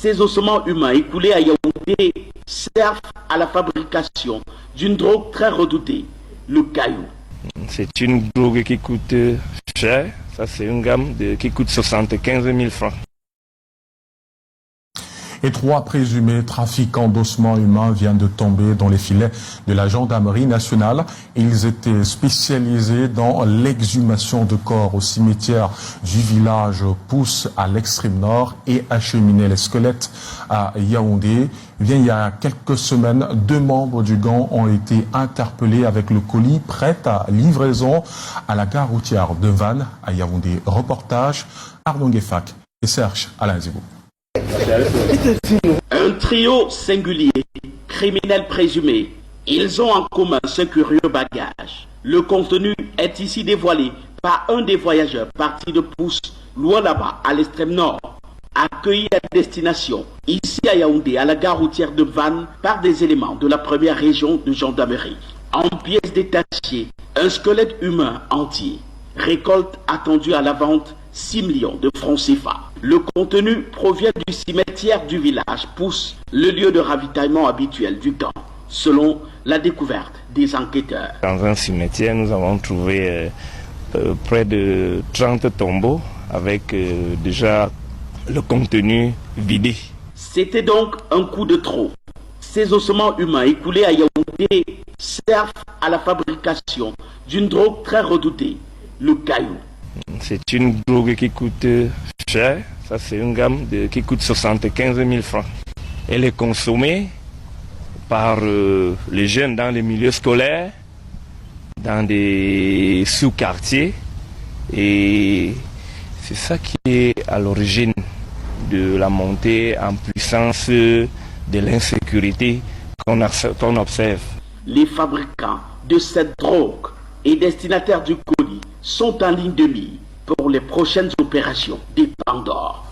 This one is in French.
Ces ossements humains écoulés à Yaoundé servent à la fabrication d'une drogue très redoutée, le caillou. C'est une drogue qui coûte cher, ça c'est une gamme qui coûte 75 000 francs. Et 3 présumés trafiquants d'ossements humains viennent de tomber dans les filets de la gendarmerie nationale. Ils étaient spécialisés dans l'exhumation de corps au cimetière du village Pousse à l'extrême nord et acheminaient les squelettes à Yaoundé. Il y a quelques semaines, 2 membres du gang ont été interpellés avec le colis prêt à livraison à la gare routière de Vannes à Yaoundé. Reportage Arnaud Guefak et Serge Alain Zibou. Un trio singulier, criminels présumés. Ils ont en commun ce curieux bagage. Le contenu est ici dévoilé par un des voyageurs partis de Pousse, loin là-bas, à l'extrême nord, accueillis à destination, ici à Yaoundé, à la gare routière de Vannes, par des éléments de la première région de gendarmerie. En pièces détachées, un squelette humain entier. Récolte attendue à la vente 6 millions de francs CFA. Le contenu provient du cimetière du village Pousse, le lieu de ravitaillement habituel du camp, selon la découverte des enquêteurs. Dans un cimetière, nous avons trouvé près de 30 tombeaux avec déjà le contenu vidé. C'était donc un coup de trop. Ces ossements humains écoulés à Yaoundé servent à la fabrication d'une drogue très redoutée, le caillou. C'est une drogue qui coûte cher, ça c'est une gamme qui coûte 75 000 francs. Elle est consommée par les jeunes dans les milieux scolaires, dans des sous-quartiers, et c'est ça qui est à l'origine de la montée en puissance de l'insécurité qu'on observe. Les fabricants de cette drogue et destinataires du colis sont en ligne de mire pour les prochaines opérations des Pandores.